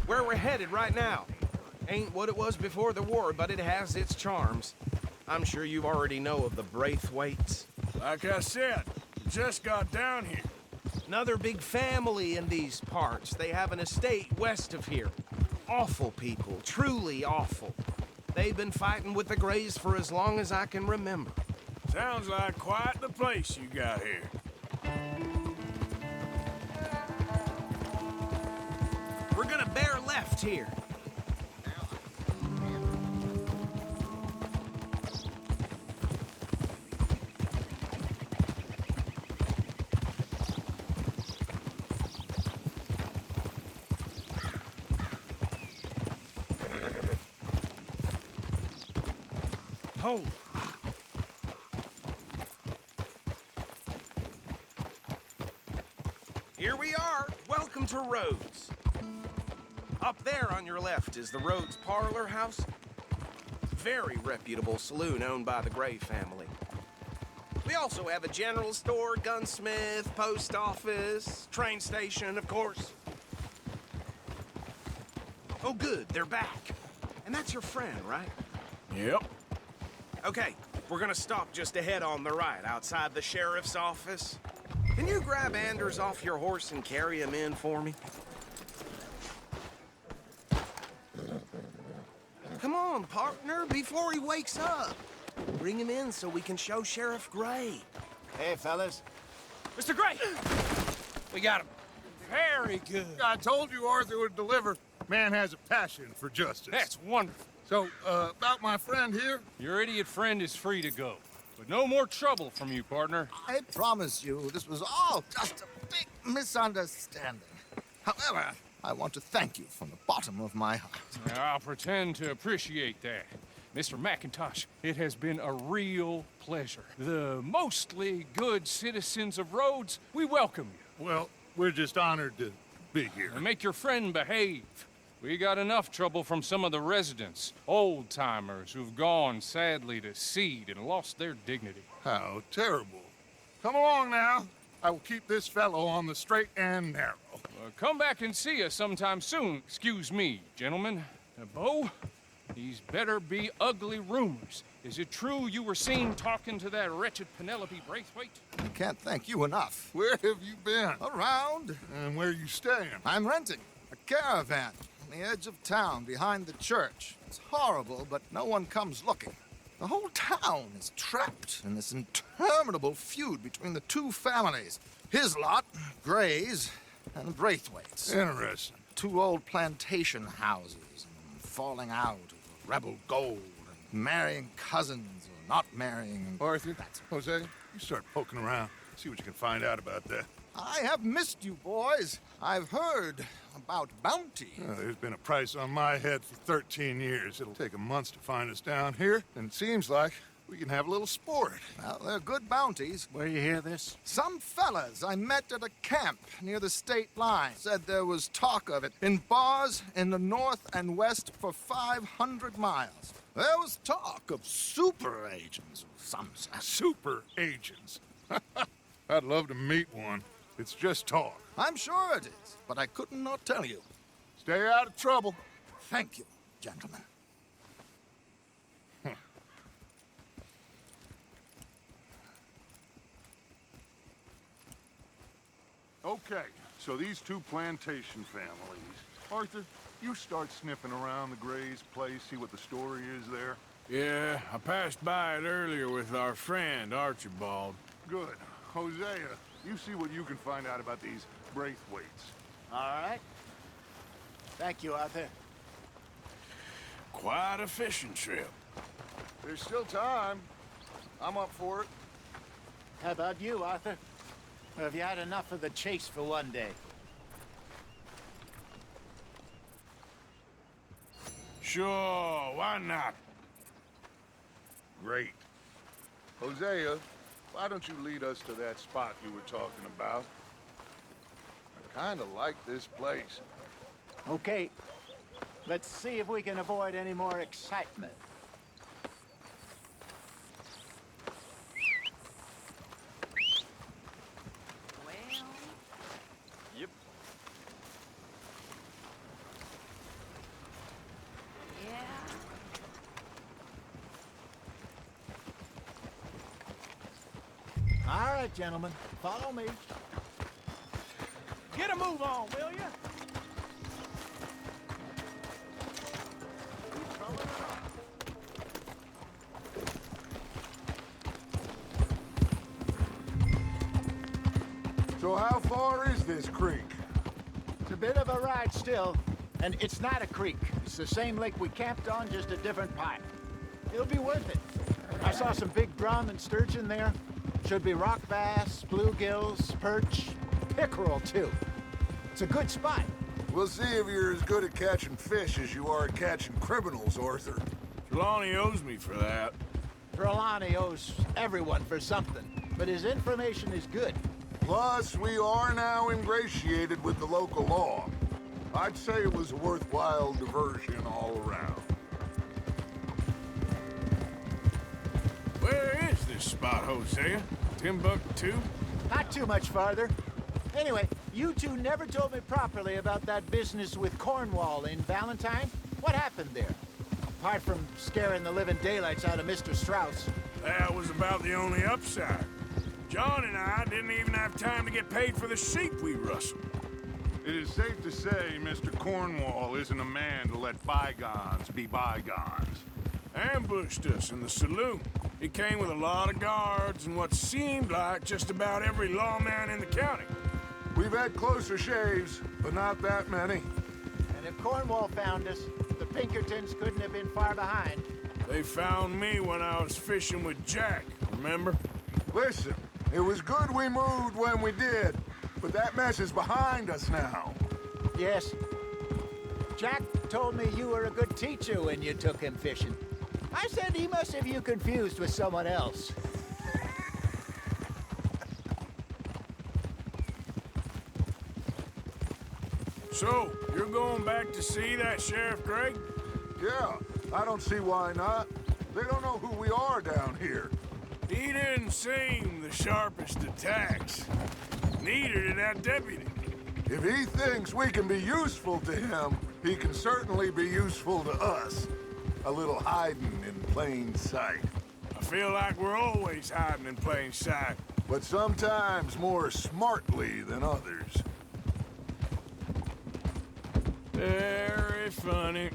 Where we're headed right now. Ain't what it was before the war, but it has its charms. I'm sure you already know of the Braithwaites. Like I said, just got down here. Another big family in these parts. They have an estate west of here. Awful people, truly awful. They've been fighting with the Greys for as long as I can remember. Sounds like quite the place you got here. We're gonna bear left here. Hold. Here we are. Welcome to Rhodes. Up there on your left is the Rhodes Parlor House. Very reputable saloon owned by the Gray family. We also have a general store, gunsmith, post office, train station, of course. Oh, good, they're back. And that's your friend, right? Yep. Okay, we're gonna stop just ahead on the right, outside the sheriff's office. Can you grab Anders off your horse and carry him in for me? Come on, partner, before he wakes up. Bring him in so we can show Sheriff Gray. Hey, fellas. Mr. Gray! We got him. Very good. I told you Arthur would deliver. Man has a passion for justice. That's wonderful. So, about my friend here? Your idiot friend is free to go. But no more trouble from you, partner. I promise you, this was all just a big misunderstanding. However, I want to thank you from the bottom of my heart. I'll pretend to appreciate that. Mr. McIntosh, it has been a real pleasure. The mostly good citizens of Rhodes, we welcome you. Well, we're just honored to be here. And make your friend behave. We got enough trouble from some of the residents, old-timers who've gone, sadly, to seed and lost their dignity. How terrible. Come along now. I will keep this fellow on the straight and narrow. Come back and see us sometime soon. Excuse me, gentlemen. Bo, these better be ugly rumors. Is it true you were seen talking to that wretched Penelope Braithwaite? I can't thank you enough. Where have you been? Around. And where you staying? I'm renting a caravan on the edge of town behind the church. It's horrible, but no one comes looking. The whole town is trapped in this interminable feud between the two families. His lot, Gray's, and Braithwaite's. Interesting. Two old plantation houses, and falling out over rebel gold, and marrying cousins or not marrying. And Arthur, Jose, you start poking around. See what you can find out about that. I have missed you, boys. I've heard about bounty. There's been a price on my head for 13 years. It'll take a month to find us down here, and it seems like we can have a little sport. Well, they're good bounties. Where you hear this? Some fellas I met at a camp near the state line said there was talk of it in bars in the north and west for 500 miles. There was talk of super agents of some sort. Super agents. I'd love to meet one. It's just talk. I'm sure it is, but I couldn't not tell you. Stay out of trouble. Thank you, gentlemen. Okay, so these two plantation families. Arthur, you start sniffing around the Gray's place, see what the story is there. Yeah, I passed by it earlier with our friend, Archibald. Good. Hosea, you see what you can find out about these Braithwaites. All right. Thank you, Arthur. Quite a fishing trip. There's still time. I'm up for it. How about you, Arthur? Or have you had enough of the chase for one day? Sure, why not? Great. Hosea, why don't you lead us to that spot you were talking about? I kind of like this place. Okay. Let's see if we can avoid any more excitement. right, gentlemen. Follow me. Get a move on, will you? So how far is this creek? It's a bit of a ride still, and it's not a creek. It's the same lake we camped on, just a different pipe. It'll be worth it. I saw some big drum and sturgeon there. Should be rock bass, bluegills, perch, pickerel too. It's a good spot. We'll see if you're as good at catching fish as you are at catching criminals, Arthur. Trelawney owes me for that. Trelawney owes everyone for something, but his information is good. Plus, we are now ingratiated with the local law. I'd say it was a worthwhile diversion all around. Where is this spot, Hosea? Timbuktu? Not too much farther. Anyway, you two never told me properly about that business with Cornwall in Valentine. What happened there? Apart from scaring the living daylights out of Mr. Strauss. That was about the only upside. John and I didn't even have time to get paid for the sheep we rustled. It is safe to say Mr. Cornwall isn't a man to let bygones be bygones. Ambushed us in the saloon. He came with a lot of guards and what seemed like just about every lawman in the county. We've had closer shaves, but not that many. And if Cornwall found us, the Pinkertons couldn't have been far behind. They found me when I was fishing with Jack, remember? Listen, it was good we moved when we did, but that mess is behind us now. Yes. Jack told me you were a good teacher when you took him fishing. I said he must have you confused with someone else. So, you're going back to see that Sheriff Gregg? Yeah, I don't see why not. They don't know who we are down here. He didn't seem the sharpest attacks. Neither did that deputy. If he thinks we can be useful to him, he can certainly be useful to us. A little hiding in plain sight. I feel like we're always hiding in plain sight. But sometimes more smartly than others. Very funny.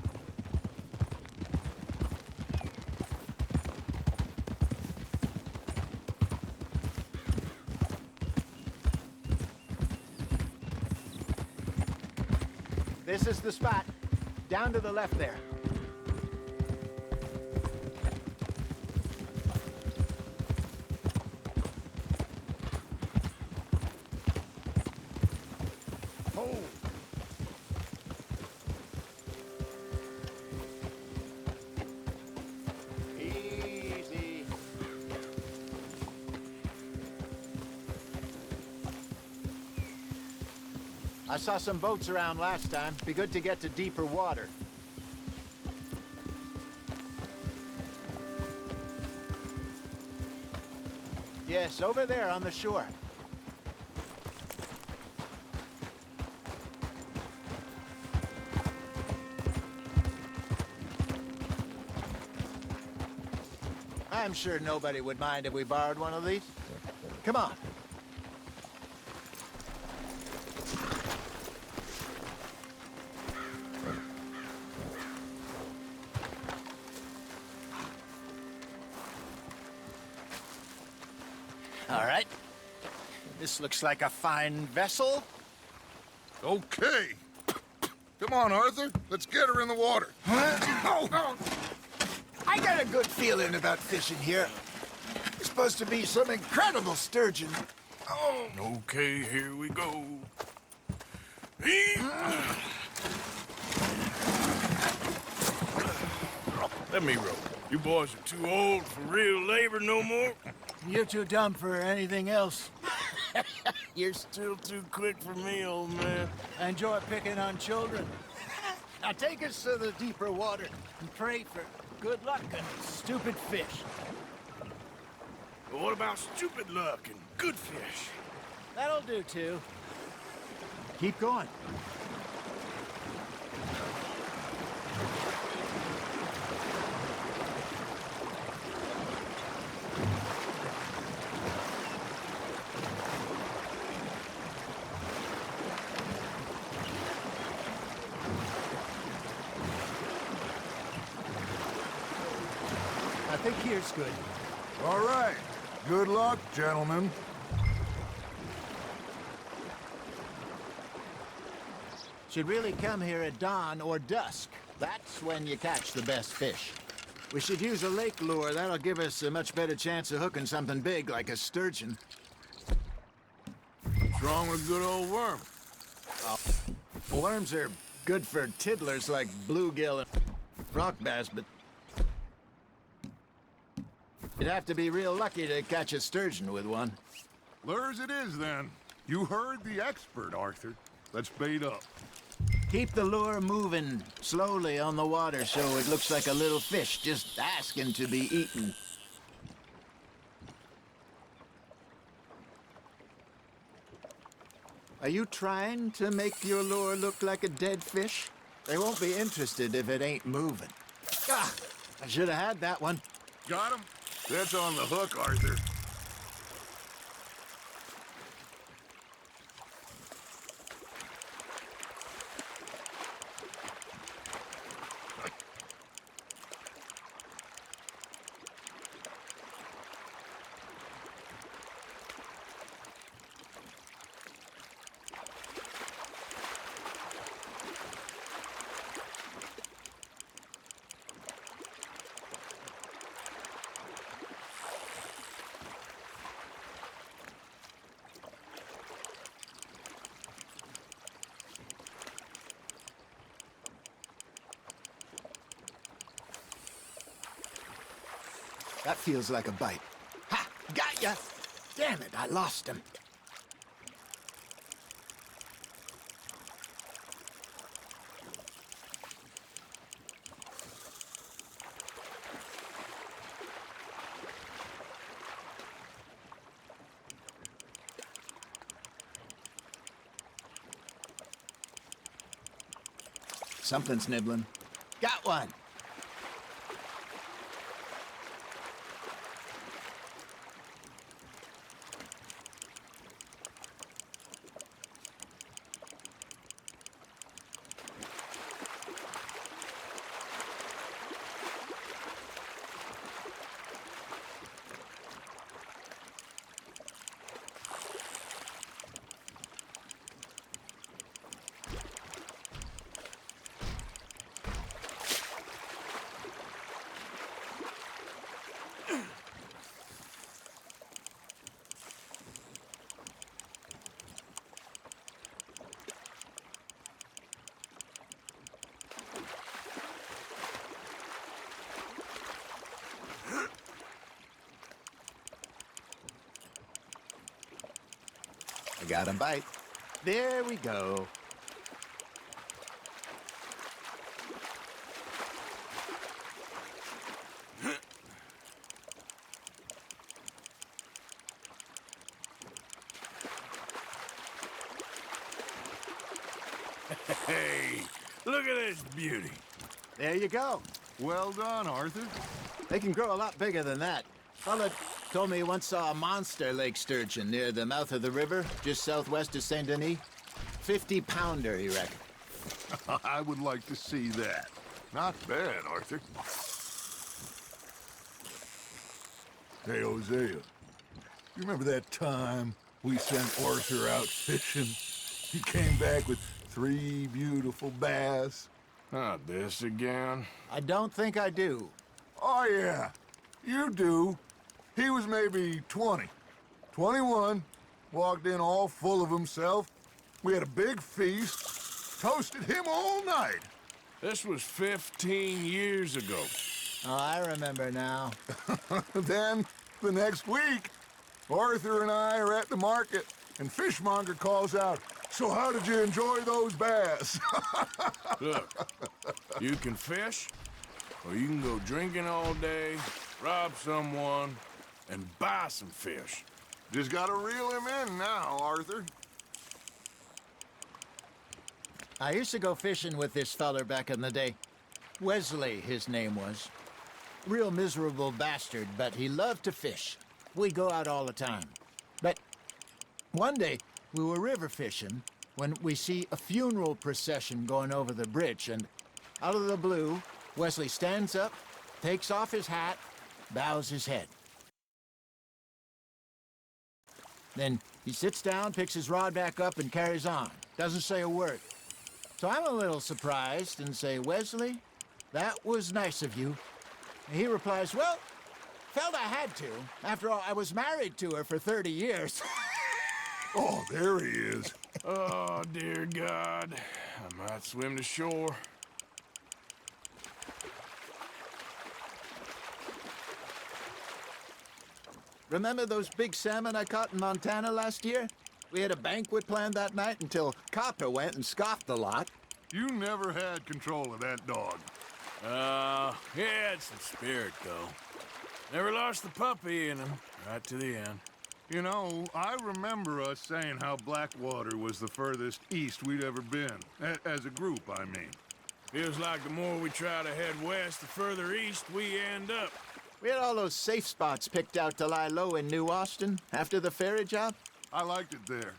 This is the spot. Down to the left there. Oh! Easy. I saw some boats around last time. Be good to get to deeper water. Yes, over there on the shore. I'm sure nobody would mind if we borrowed one of these. Come on. All right. This looks like a fine vessel. Okay. Come on, Arthur. Let's get her in the water. I got a good feeling about fishing here. It's supposed to be some incredible sturgeon. Oh, Okay, here we go. Let me row. You boys are too old for real labor no more. You're too dumb for anything else. You're still too quick for me, old man. I enjoy picking on children. Now take us to the deeper water and pray for good luck and stupid fish. But what about stupid luck and good fish? That'll do, too. Keep going. think here's good. All right. Good luck, gentlemen. Should really come here at dawn or dusk. That's when you catch the best fish. We should use a lake lure. That'll give us a much better chance of hooking something big like a sturgeon. What's wrong with a good old worm? Worms are good for tiddlers like bluegill and rock bass, but you'd have to be real lucky to catch a sturgeon with one. Lures it is, then. You heard the expert, Arthur. Let's bait up. Keep the lure moving slowly on the water so it looks like a little fish just asking to be eaten. Are you trying to make your lure look like a dead fish? They won't be interested if it ain't moving. Ah, I should have had that one. Got him? That's on the hook, Arthur. That feels like a bite. Ha! Got ya! Damn it, I lost him. Something's nibbling. Got one! I got a bite. There we go. Hey, look at this beauty. There you go. Well done, Arthur. They can grow a lot bigger than that. Fella told me he once saw a monster lake sturgeon near the mouth of the river, just southwest of Saint Denis. 50-pounder, he reckoned. I would like to see that. Not bad, Arthur. Hey, Hosea. You remember that time we sent Arthur out fishing? He came back with 3 beautiful bass. Not this again. I don't think I do. Oh, yeah. You do. He was maybe 20. 21. Walked in all full of himself. We had a big feast. Toasted him all night. This was 15 years ago. Oh, I remember now. Then, the next week, Arthur and I are at the market, and Fishmonger calls out, "So how did you enjoy those bass?" Look, you can fish, or you can go drinking all day, rob someone, and buy some fish. Just gotta reel him in now, Arthur. I used to go fishing with this feller back in the day. Wesley, his name was. Real miserable bastard, but he loved to fish. We'd go out all the time. But one day, we were river fishing when we see a funeral procession going over the bridge, and out of the blue, Wesley stands up, takes off his hat, bows his head. Then he sits down, picks his rod back up, and carries on. Doesn't say a word. So I'm a little surprised and say, Wesley, that was nice of you. And he replies, well, felt I had to. After all, I was married to her for 30 years. Oh, there he is. Oh, dear God. I might swim to shore. Remember those big salmon I caught in Montana last year? We had a banquet planned that night until Copper went and scoffed a lot. You never had control of that dog. He had some spirit, though. Never lost the puppy in him, right to the end. You know, I remember us saying how Blackwater was the furthest east we'd ever been. As a group, I mean. Feels like the more we try to head west, the further east we end up. We had all those safe spots picked out to lie low in New Austin after the ferry job. I liked it there.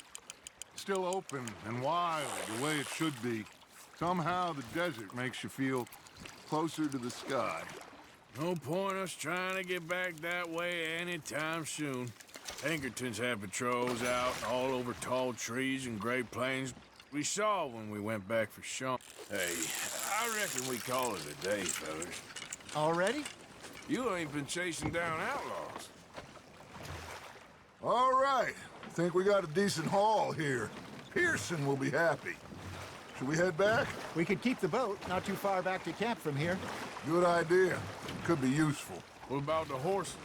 Still open and wild, the way it should be. Somehow the desert makes you feel closer to the sky. No point us trying to get back that way anytime soon. Pinkertons had patrols out all over tall trees and Great Plains. We saw when we went back for Sean. Hey, I reckon we call it a day, fellas. Already? You ain't been chasing down outlaws. All right. Think we got a decent haul here. Pearson will be happy. Should we head back? We could keep the boat not too far back to camp from here. Good idea. Could be useful. What about the horses?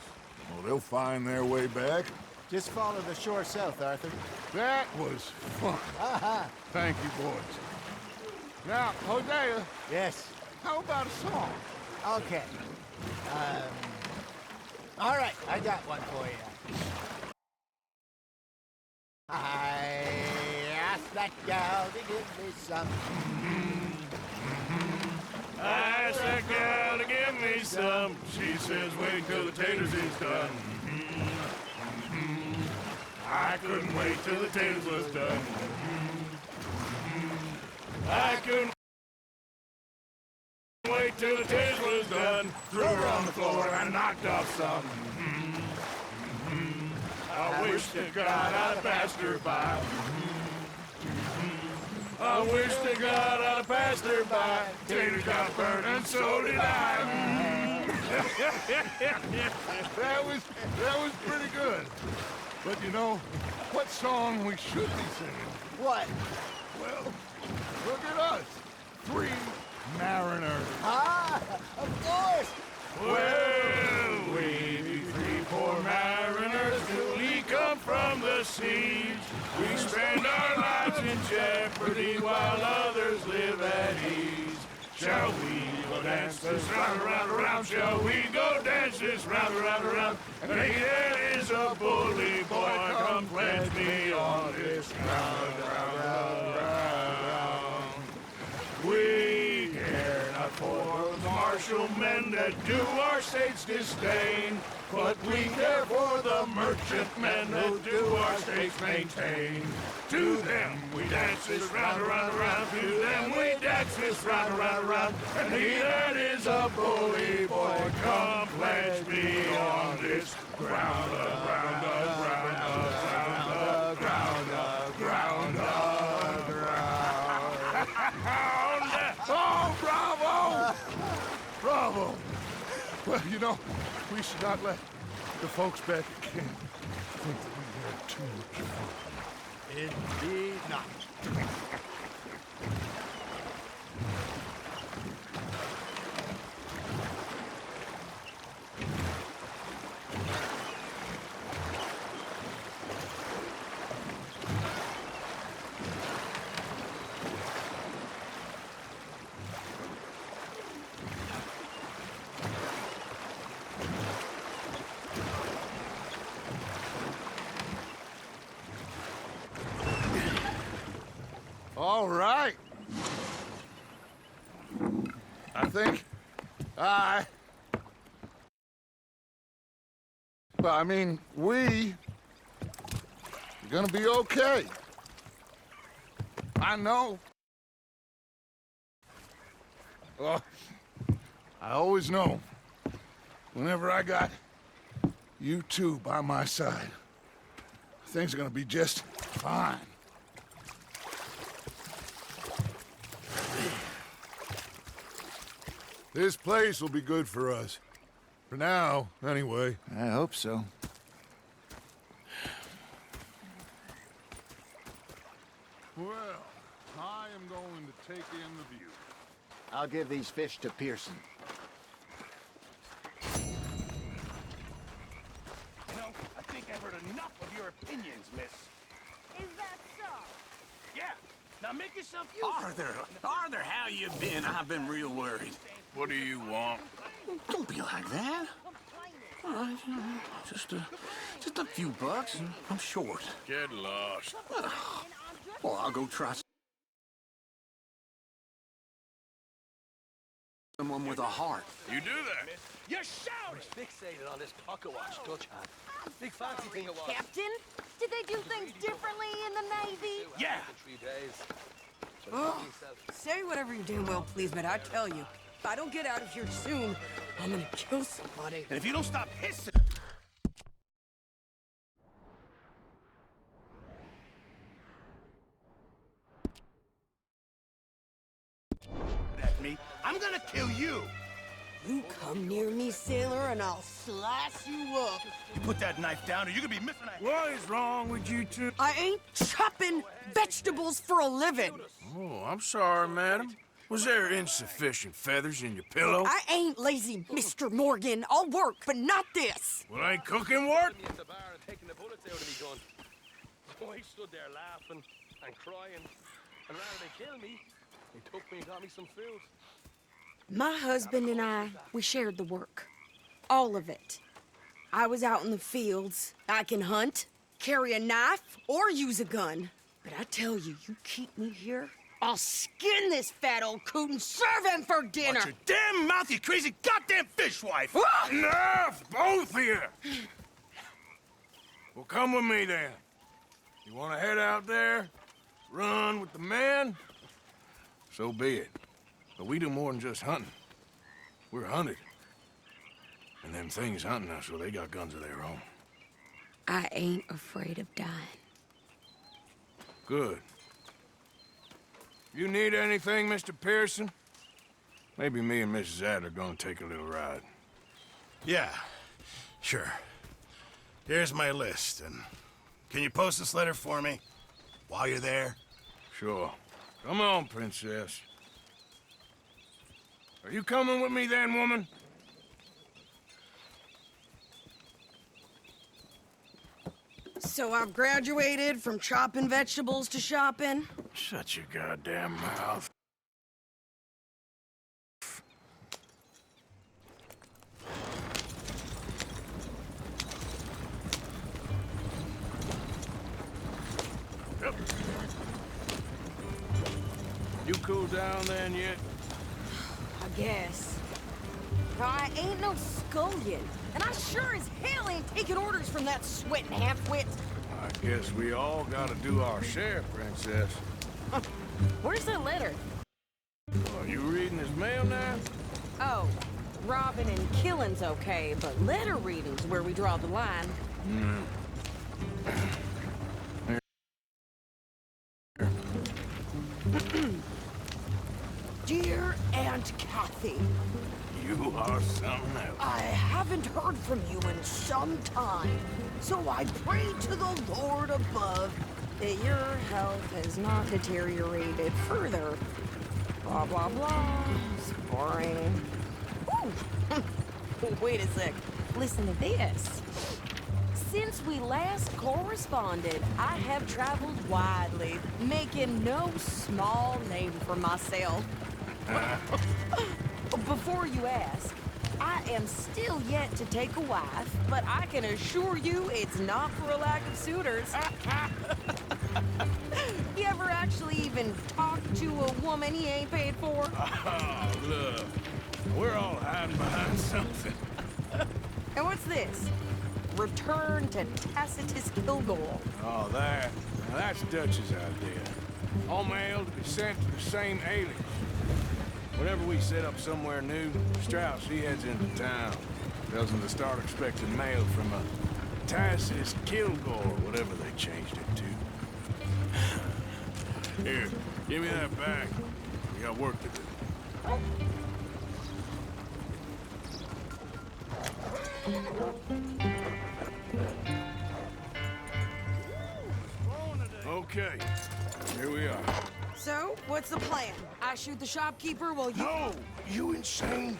Well, they'll find their way back. Just follow the shore south, Arthur. That was fun. Thank you, boys. Now, Hosea, Yes. how about a song? Okay. All right, I got one for you. I asked that gal to give me some. I asked that gal to give me some. She says, wait till the taters is done. I couldn't wait till the taters was done. I couldn't wait till the taters was done. Threw her on the floor and knocked off some. I wish to God I'd passed her by. I wish to God I'd passed her by. Taters got burned and so did I. That was pretty good. But you know, what song we should be singing? What? Well, look at us. 3 mariners. Ah, of course. Well, we be 3 poor mariners newly come from the seas. We spend our lives in jeopardy while others live at ease. Shall we go dance this round, around, around? Shall we go dance this round, around, around? And there is a bully boy, come pledge me on this ground, ground, ground. We care not for the martial men that do our state's disdain, but we care for the merchant men who do our states maintain. To them we dance this round, around, around. To them we dance this round, around, around. And he that is a bully boy, come pledge me on this ground, ground, ground, ground, ground, ground, ground. Oh, bravo! Bravo! Well, you know, we should not let the folks back at camp think that we had too much fun. Indeed not. All right. I think we are gonna be okay. I know. I always know Whenever I got you two by my side, things are gonna be just fine. This place will be good for us. For now, anyway. I hope so. Well, I am going to take in the view. I'll give these fish to Pearson. You know, I think I've heard enough of your opinions, miss. Is that so? Yeah. Now make yourself useful. Arthur, how you been? I've been real worried. What do you want? Don't be like that. All right, just a few bucks, and I'm short. Get lost. Well, I'll go try someone with a heart. You do that? You shouted! Fixated on this pocket watch, Dutch hat. Big fancy thing it was. Captain, did they do things differently in the Navy? Yeah. 3 days. So Oh, say whatever you damn well please, but I tell you, if I don't get out of here soon, I'm gonna kill somebody. And if you don't stop hissing at me, I'm gonna kill you. You come near me, sailor, and I'll slice you up. You put that knife down or you're gonna be missing a... What is wrong with you two? I ain't chopping vegetables for a living. Oh, I'm sorry, madam. Was there insufficient feathers in your pillow? I ain't lazy, Mr. Morgan. I'll work, but not this. Well, ain't cooking work? Me at the bar and taking the bullets out of me gun. So I stood there laughing and crying. And rather than kill me, he took me and got me some food. My husband and I, we shared the work. All of it. I was out in the fields. I can hunt, carry a knife, or use a gun. But I tell you, you keep me here, I'll skin this fat old coot and serve him for dinner. Watch your damn mouth, you crazy goddamn fishwife! Enough, both of you! Well, come with me, then. You want to head out there, run with the men? So be it. But we do more than just hunting. We're hunted. And them things hunting us, well, they got guns of their own. I ain't afraid of dying. Good. You need anything, Mr. Pearson? Maybe me and Mrs. Adler gonna take a little ride. Yeah, sure. Here's my list, and can you post this letter for me while you're there? Sure. Come on, princess. Are you coming with me then, woman? So I've graduated from chopping vegetables to shopping. Shut your goddamn mouth. Yep. You cool down then yet? I guess. I ain't no scullion, and I sure as hell ain't taking orders from that sweating half-wit. I guess we all gotta do our share, princess. Where's that letter? Are you reading his mail now? Oh, robbing and killing's okay, but letter reading's where we draw the line. Dear Aunt Kathy, You are something else. I haven't heard from you in some time, so I pray to the Lord above that your health has not deteriorated further. Blah, blah, blah. It's boring. Ooh. Wait a sec. Listen to this. Since we last corresponded, I have traveled widely, making no small name for myself. Before you ask, I am still yet to take a wife, but I can assure you it's not for a lack of suitors. You ever actually even talked to a woman he ain't paid for? Oh, look. We're all hiding behind something. And what's this? Return to Tacitus Kilgore. Oh, that. Now that's Dutch's idea. All mail to be sent to the same alias. Whenever we set up somewhere new, Strauss, he heads into town. Tells them to start expecting mail from a Tassis Kilgore, whatever they changed it to. Here, give me that bag. We got work to do. Okay, here we are. So, what's the plan? I shoot the shopkeeper while you... No! You insane?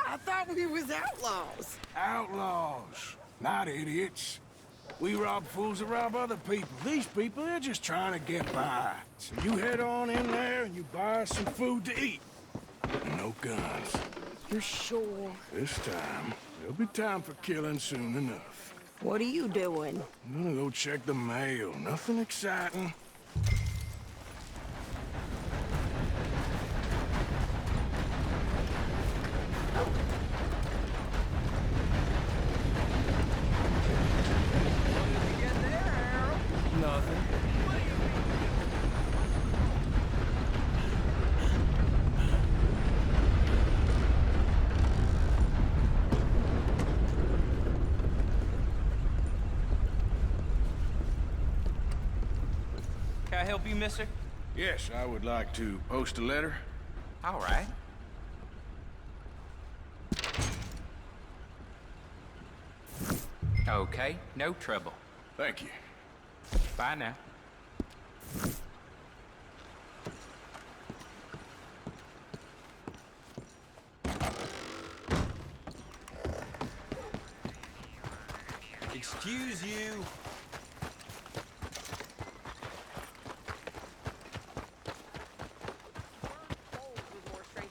I thought we was outlaws. Outlaws, not idiots. We rob fools that rob other people. These people, they're just trying to get by. So you head on in there and you buy us some food to eat. And no guns. You're sure? This time, there'll be time for killing soon enough. What are you doing? I'm gonna go check the mail. Nothing exciting. Nothing. Can I help you, mister? Yes, I would like to post a letter. All right. Okay, no trouble. Thank you. Bye now. Excuse you.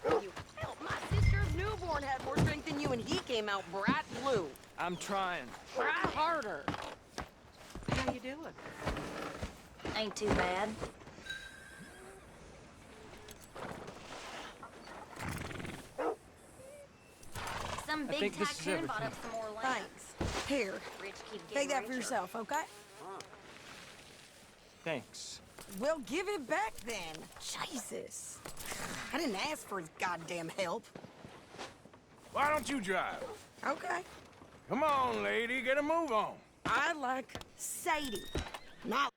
Hell, my sister's newborn had more strength than you, and he came out bright blue. I'm trying. Try harder. How you doing? Ain't too bad. Some big think this is tycoon bought everything. up some more land. Thanks. Here, Rich keep take getting that for richer. yourself, okay? Thanks. Well, give it back then. Jesus. I didn't ask for his goddamn help. Why don't you drive? Okay. Come on, lady, get a move on. I like Sadie, not...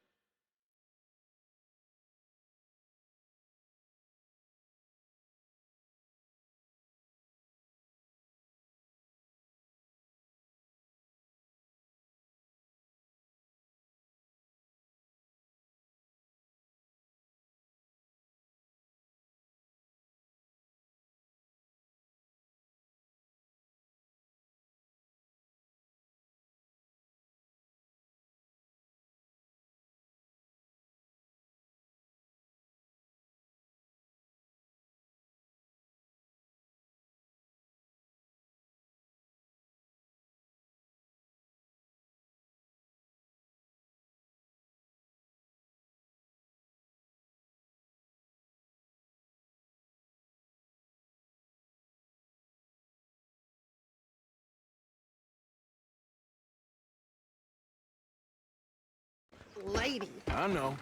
Lady. I know.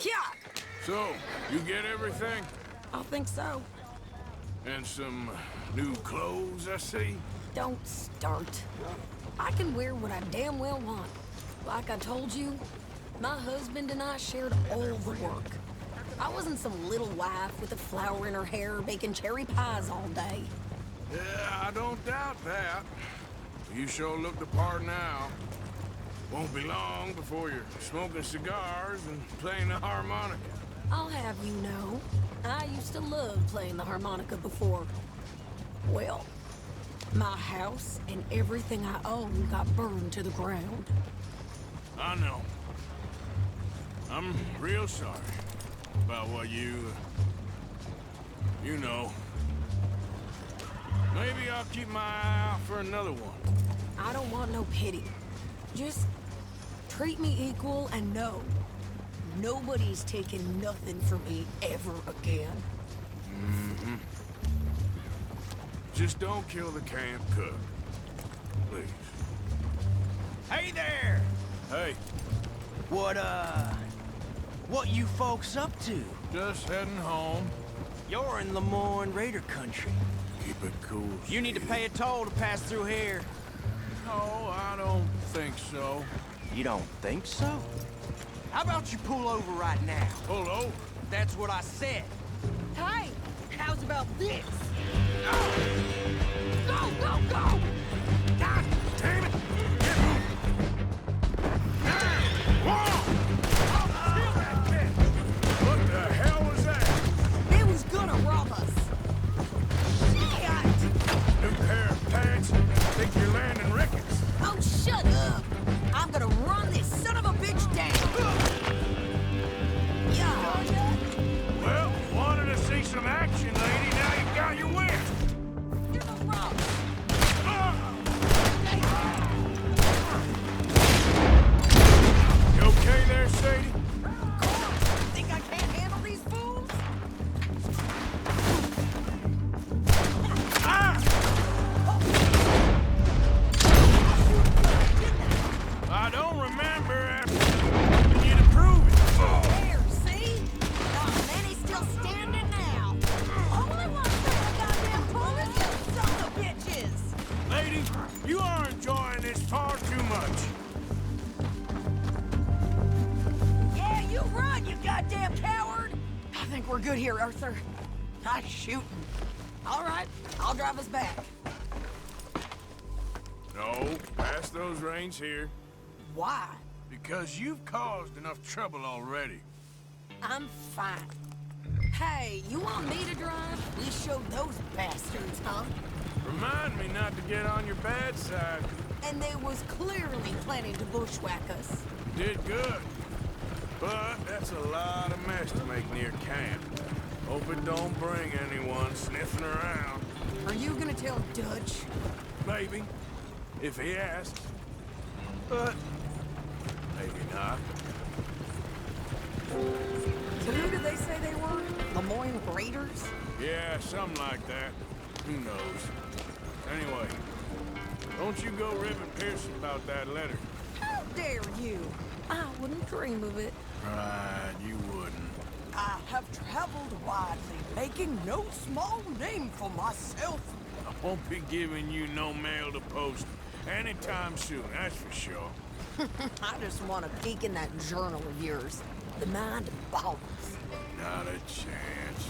Yeah, So, you get everything? I think so. And some new clothes, I see? Don't start. I can wear what I damn well want. Like I told you, my husband and I shared all the work. I wasn't some little wife with a flower in her hair baking cherry pies all day. Yeah, I don't doubt that. You sure look the part now. Won't be long before you're smoking cigars and playing the harmonica. I'll have you know, I used to love playing the harmonica before. Well, my house and everything I own got burned to the ground. I know. I'm real sorry about what you know. Maybe I'll keep my eye out for another one. I don't want no pity. Just treat me equal and know nobody's taking nothing from me ever again. Mm-hmm. Just don't kill the camp cook. Please. Hey there! Hey, What you folks up to? just heading home. You're in Lemoyne Raider country. Keep it cool. You need to pay a toll to pass through here. No, I don't think so. You don't think so? How about you pull over right now? Pull over? That's what I said. Hey, how's about this? Go, go, go! God damn it! Get moving! Whoa! Kill that bitch! What the hell was that? It was gonna rob us. Shit! New pair of pants? Think you're landing Ricketts? Oh, shut up! I'm gonna run this son of a bitch down! Yeah! Well, wanted to see some action, lady. Now you got your wind. You're the rock! You okay there, Sadie? Think I can't handle these fools? I don't remember asking you to prove it. There, see? Not many still standing now. Only one thing goddamn police, you son of bitches! Lady, you are enjoying this far too much. Yeah, you run, you goddamn coward! I think we're good here, Arthur. Nice shooting. All right, I'll drive us back. No, pass those reins here. Why? Because you've caused enough trouble already. I'm fine. Hey, you want me to drive? We showed those bastards, huh? Remind me not to get on your bad side. And they was clearly planning to bushwhack us. Did good. But that's a lot of mess to make near camp. Hope it don't bring anyone sniffing around. Are you gonna tell Dutch? Maybe, if he asks. But maybe not. So who did they say they were? Lemoyne Raiders? Yeah, something like that. Who knows? Anyway, don't you go ribbing Pearson about that letter. How dare you? I wouldn't dream of it. Right, you wouldn't. I have traveled widely, making no small name for myself. I won't be giving you no mail to post anytime soon, that's for sure. I just want to peek in that journal of yours. The mind boggles. Not a chance.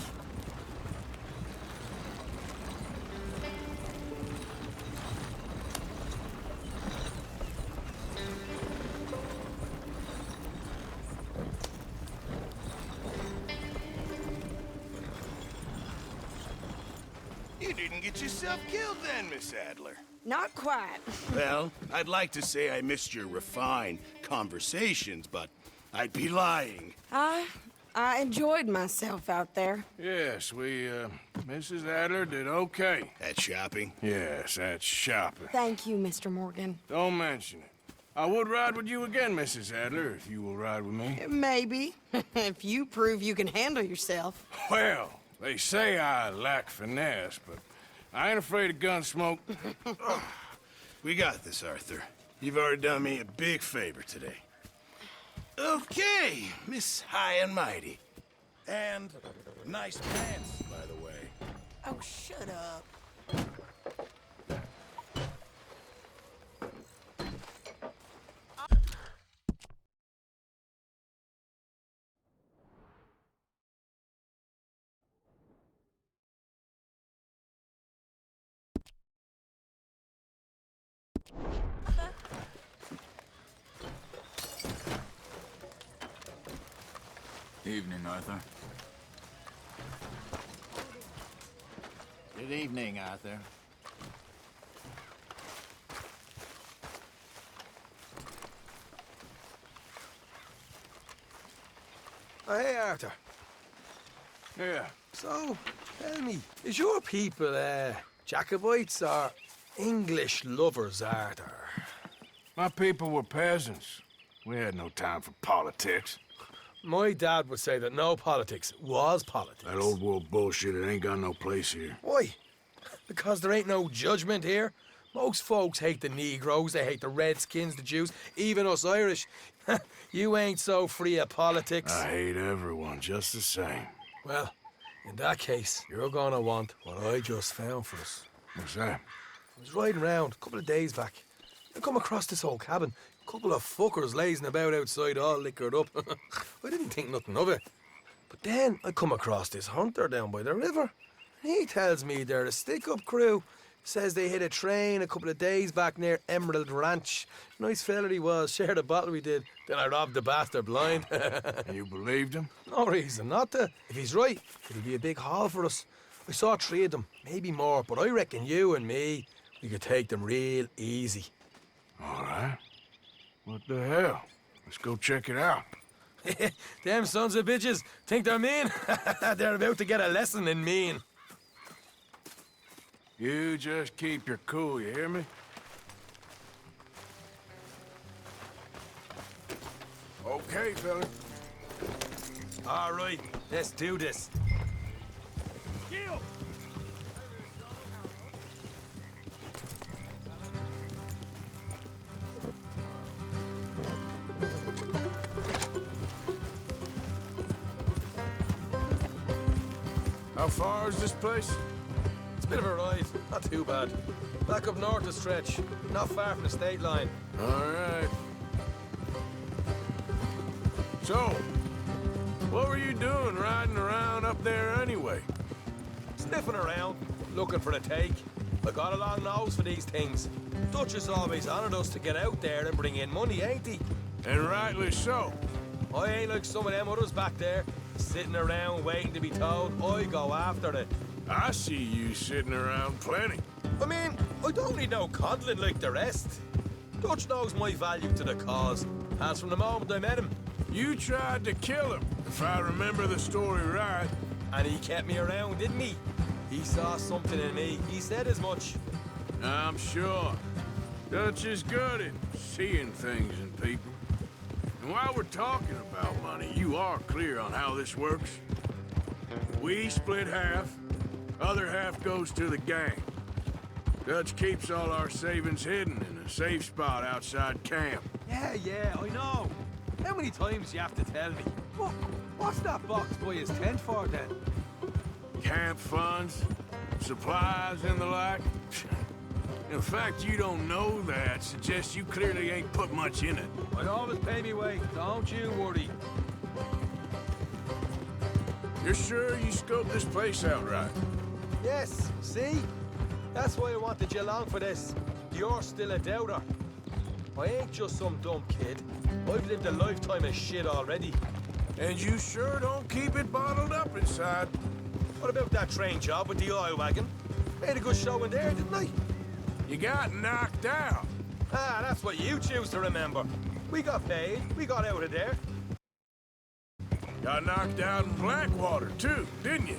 You didn't get yourself killed then, Miss Adler. Not quite. Well, I'd like to say I missed your refined conversations, but I'd be lying. I enjoyed myself out there. Yes, Mrs. Adler did okay. At shopping? Yes, that's shopping. Thank you, Mr. Morgan. Don't mention it. I would ride with you again, Mrs. Adler, if you will ride with me. Maybe. If you prove you can handle yourself. Well, they say I lack finesse, but I ain't afraid of gun smoke. We got this, Arthur. You've already done me a big favor today. Okay, Miss High and Mighty. And nice pants, by the way. Oh, shut up. Evening, Arthur. Good evening, Arthur. Oh, hey, Arthur. Yeah. So, tell me, is your people, Jacobites or English lovers, Arthur? My people were peasants. We had no time for politics. My dad would say that no politics was politics. That old world bullshit, it ain't got no place here. Why? Because there ain't no judgment here. Most folks hate the Negroes, they hate the Redskins, the Jews, even us Irish. You ain't so free of politics. I hate everyone just the same. Well, In that case, you're gonna want what I just found for us. What's that? I was riding round a couple of days back. I come across this old cabin. A couple of fuckers lazing about outside all liquored up. I didn't think nothing of it. But then I come across this hunter down by the river. And he tells me they're a stick-up crew. Says they hit a train a couple of days back near Emerald Ranch. Nice fella he was, shared a bottle we did. Then I robbed the bastard blind. You believed him? No reason not to. If he's right, it'll be a big haul for us. I saw 3 of them, maybe more, but I reckon you and me, we could take them real easy. All right. What the hell? Let's go check it out. Them sons of bitches think they're mean. They're about to get a lesson in mean. You just keep your cool, you hear me? Okay, fella. All right, let's do this. Kill! How far is this place? It's a bit of a ride, not too bad. Back up north a stretch, not far from the state line. All right. So, what were you doing riding around up there anyway? Sniffing around, looking for a take. I got a long nose for these things. Dutch has always honoured us to get out there and bring in money, ain't he? And rightly so. I ain't like some of them others back there, sitting around waiting to be told. I go after it. I see you sitting around plenty. I mean, I don't need no coddling like the rest. Dutch knows my value to the cause, as from the moment I met him. You tried to kill him, if I remember the story right. And he kept me around, didn't he? He saw something in me. He said as much. I'm sure. Dutch is good at seeing things in people. And while we're talking about money, you are clear on how this works. We split half, other half goes to the gang. Dutch keeps all our savings hidden in a safe spot outside camp. Yeah, I know. How many times you have to tell me? What's that box by his tent for, then? Camp funds, supplies, and the like. The fact you don't know that suggests you clearly ain't put much in it. I'd always pay me way, don't you worry. You're sure you scoped this place out right? Yes, see? That's why I wanted you along for this. You're still a doubter. I ain't just some dumb kid. I've lived a lifetime of shit already. And you sure don't keep it bottled up inside. What about that train job with the oil wagon? Made a good show in there, didn't I? You got knocked out. Ah, that's what you choose to remember. We got paid. We got out of there. Got knocked out in Blackwater, too, didn't you?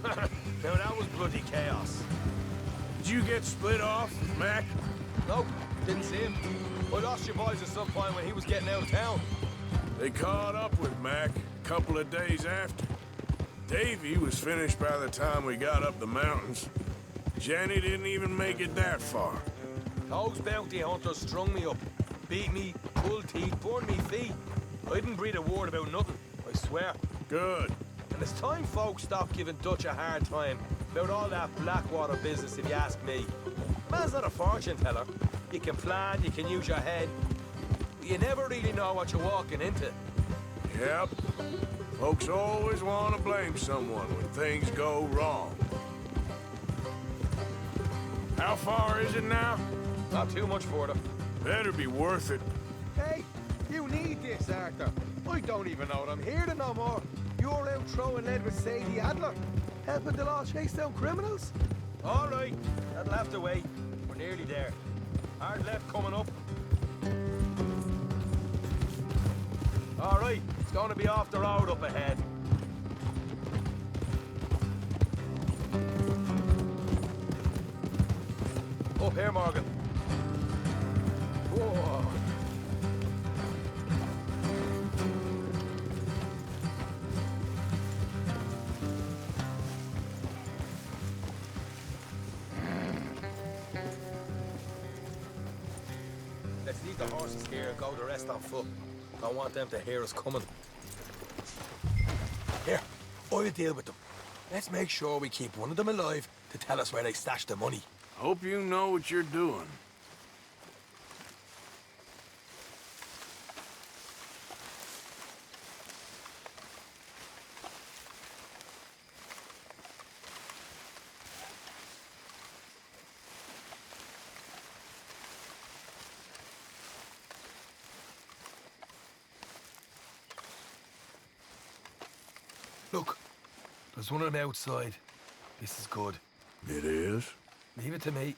Now, that was bloody chaos. Did you get split off, Mac? Nope, didn't see him. I lost your boys at some point when he was getting out of town. They caught up with Mac a couple of days after. Davy was finished by the time we got up the mountains. Jenny didn't even make it that far. Those bounty hunters strung me up, beat me, pulled teeth, burned me feet. I didn't breathe a word about nothing, I swear. Good. And it's time folks stopped giving Dutch a hard time about all that Blackwater business, if you ask me. Man's not a fortune teller. You can plan, you can use your head, but you never really know what you're walking into. Yep. Folks always want to blame someone when things go wrong. How far is it now? Not too much further. Better be worth it. Hey, you need this, Arthur. I don't even know that I'm here to no more. You're out throwing lead with Sadie Adler, helping the law chase down criminals? All right, that'll have to wait. We're nearly there. Hard left coming up. All right, it's going to be off the road up ahead. Up here, Morgan. Whoa. Let's leave the horses here and go the rest on foot. Don't want them to hear us coming. Here, I'll deal with them. Let's make sure we keep one of them alive to tell us where they stashed the money. Hope you know what you're doing. Look, there's one of them outside. This is good. It is? Leave it to me.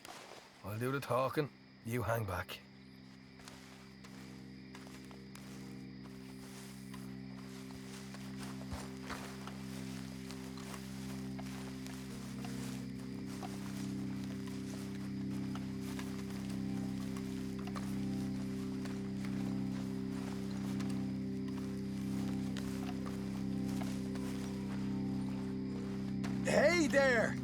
I'll do the talking. You hang back. Hey there!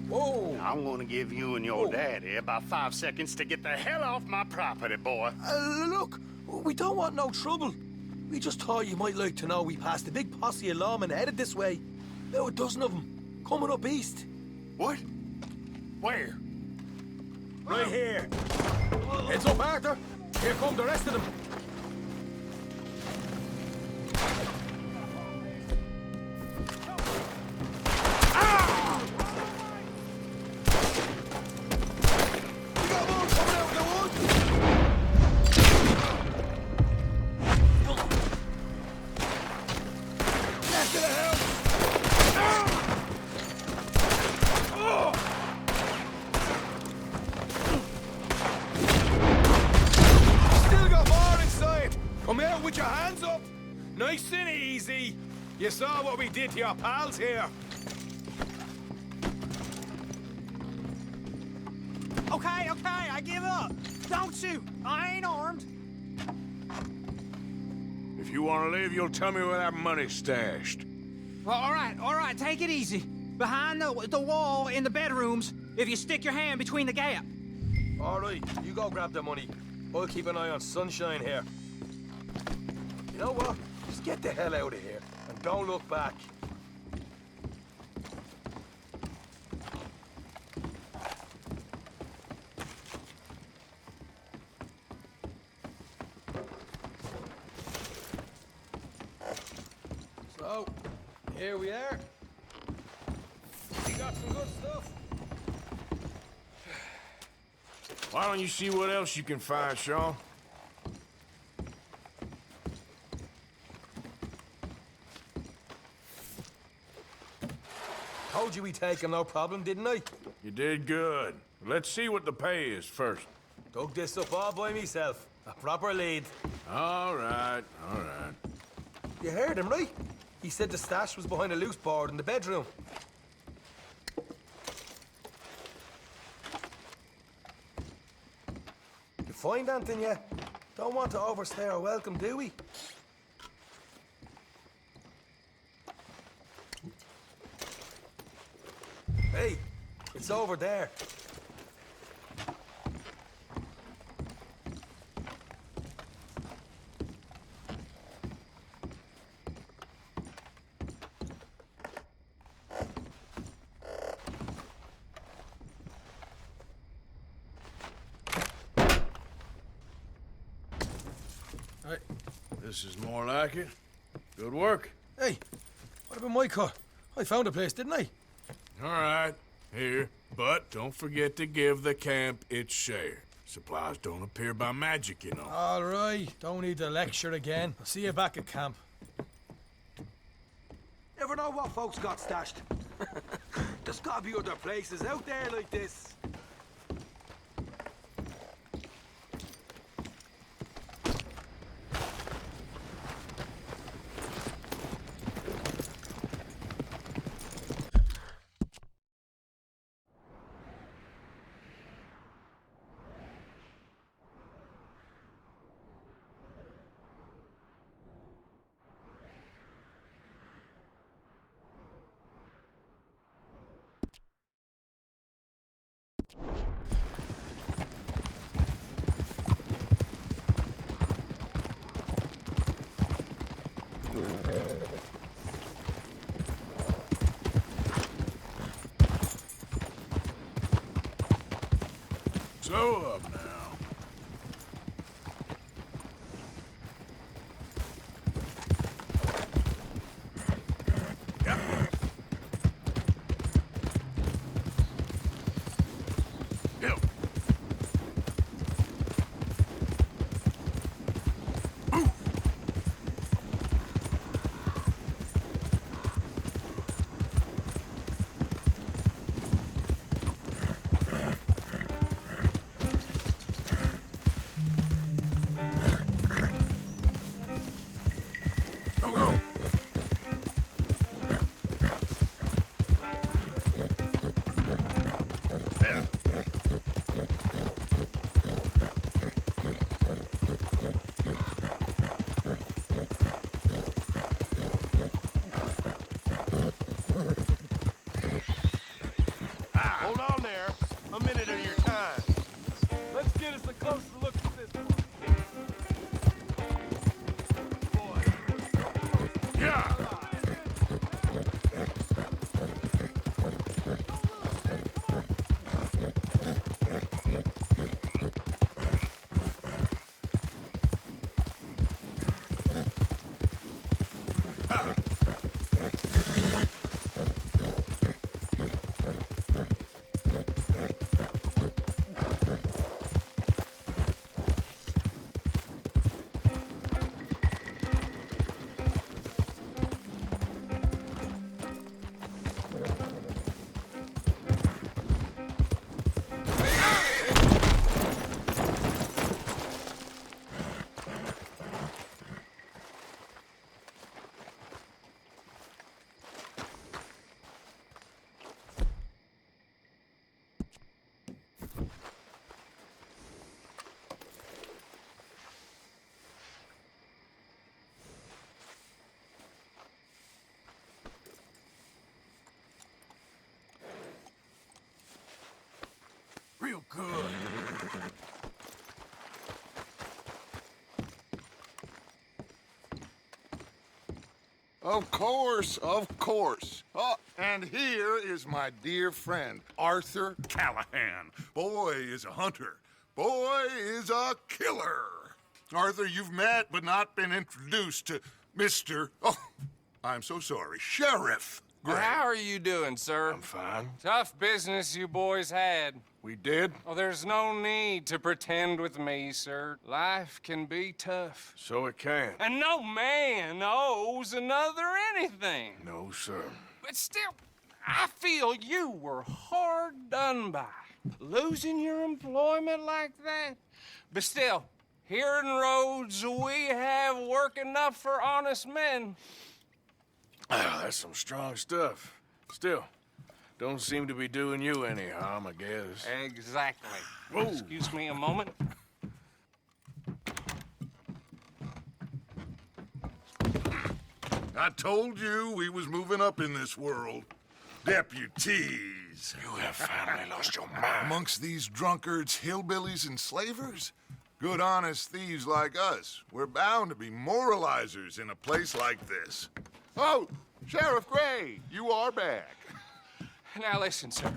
Whoa! I'm gonna give you and your daddy about 5 seconds to get the hell off my property, boy. Look, we don't want no trouble. We just thought you might like to know we passed a big posse of lawmen headed this way. About a dozen of them, coming up east. What? Where? Right here. Heads up, Arthur. Here come the rest of them. With your hands up! Nice and easy. You saw what we did to your pals here. Okay, I give up. Don't shoot. I ain't armed. If you want to leave, you'll tell me where that money's stashed. Well, all right, take it easy. Behind the wall in the bedrooms, if you stick your hand between the gap. All right, you go grab the money. I'll keep an eye on Sunshine here. You know what? Just get the hell out of here and don't look back. So, here we are. We got some good stuff. Why don't you see what else you can find, Sean? Told you we'd take him, no problem, didn't I? You did good. Let's see what the pay is first. Dug this up all by myself. A proper lead. All right, all right. You heard him, right? He said the stash was behind a loose board in the bedroom. You find anything yet? Don't want to overstay our welcome, do we? Hey, it's over there. Hey, this is more like it. Good work. Hey, what about my cut? I found a place, didn't I? All right, here. But don't forget to give the camp its share. Supplies don't appear by magic, you know. All right, don't need the lecture again. I'll see you back at camp. Never know what folks got stashed. There's gotta be other places out there like this. Slow up now. Hold on there. A minute of your time. Let's get us a closer look at this one. Yeah! Real good. Of course, of course. Oh, and here is my dear friend, Arthur Callahan. Boy is a hunter. Boy is a killer. Arthur, you've met but not been introduced to Mr. Oh, I'm so sorry, Sheriff Gray. How are you doing, sir? I'm fine. Tough business you boys had. We did? Oh, there's no need to pretend with me, sir. Life can be tough. So it can. And no man owes another anything. No, sir. But still, I feel you were hard done by. Losing your employment like that. But still, here in Rhodes, we have work enough for honest men. Ah, that's some strong stuff. Still, don't seem to be doing you any harm, I guess. Exactly. Whoa. Excuse me a moment. I told you we was moving up in this world. Deputies. You have finally lost your mind. Amongst these drunkards, hillbillies, and slavers? Good honest thieves like us. We're bound to be moralizers in a place like this. Oh, Sheriff Gray, you are back. Now listen, sir.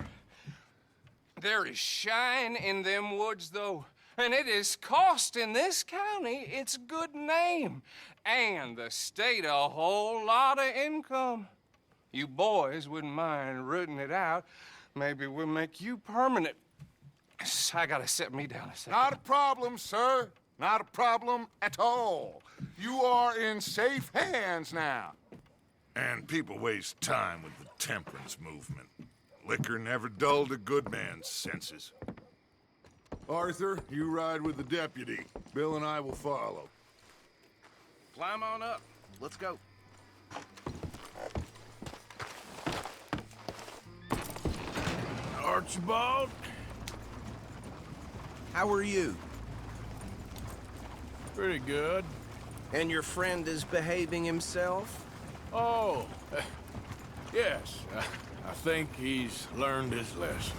There is shine in them woods, though, and it is costing this county its good name and the state a whole lot of income. You boys wouldn't mind rooting it out. Maybe we'll make you permanent. I gotta set me down a second. Not a problem, sir. Not a problem at all. You are in safe hands now. And people waste time with the temperance movement. Liquor never dulled a good man's senses. Arthur, you ride with the deputy. Bill and I will follow. Climb on up. Let's go. Archibald? How are you? Pretty good. And your friend is behaving himself? Oh, yes. I think he's learned his lesson.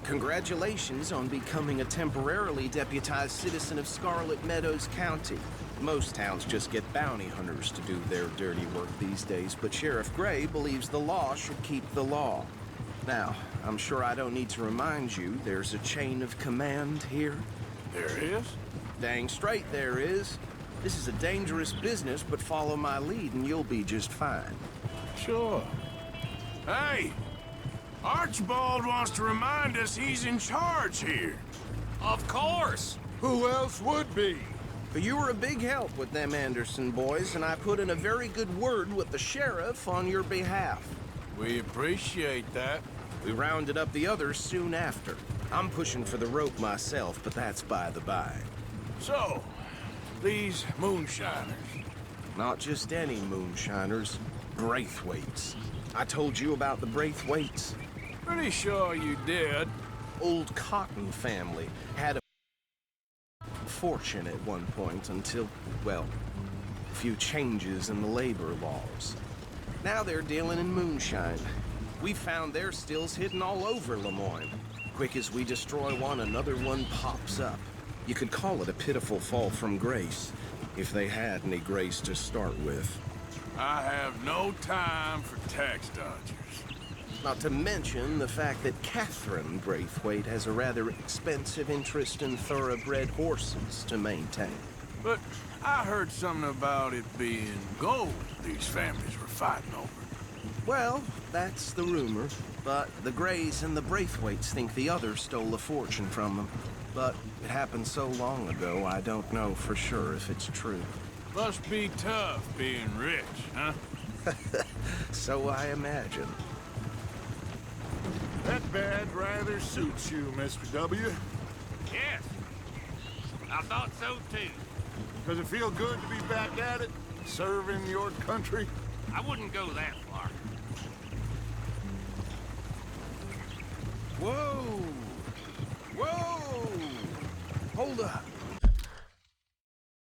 Congratulations on becoming a temporarily deputized citizen of Scarlet Meadows County. Most towns just get bounty hunters to do their dirty work these days, but Sheriff Gray believes the law should keep the law. Now, I'm sure I don't need to remind you there's a chain of command here. There is? Dang straight there is. This is a dangerous business, but follow my lead and you'll be just fine. Sure. Hey! Archibald wants to remind us he's in charge here. Of course! Who else would be? But you were a big help with them Anderson boys, and I put in a very good word with the sheriff on your behalf. We appreciate that. We rounded up the others soon after. I'm pushing for the rope myself, but that's by the by. So, these moonshiners. Not just any moonshiners, Braithwaites. I told you about the Braithwaites. Pretty sure you did. Old Cotton family had a fortune at one point until, well, a few changes in the labor laws. Now they're dealing in moonshine. We found their stills hidden all over Lemoyne. Quick as we destroy one, another one pops up. You could call it a pitiful fall from grace, if they had any grace to start with. I have no time for tax dodgers. Not to mention the fact that Catherine Braithwaite has a rather expensive interest in thoroughbred horses to maintain. But I heard something about it being gold these families were fighting over. Well, that's the rumor. But the Grays and the Braithwaites think the others stole a fortune from them. But it happened so long ago, I don't know for sure if it's true. Must be tough being rich, huh? So I imagine. That badge rather suits you, Mr. W. Yes. I thought so too. Does it feel good to be back at it? Serving your country? I wouldn't go that far. Whoa! Whoa! Hold up.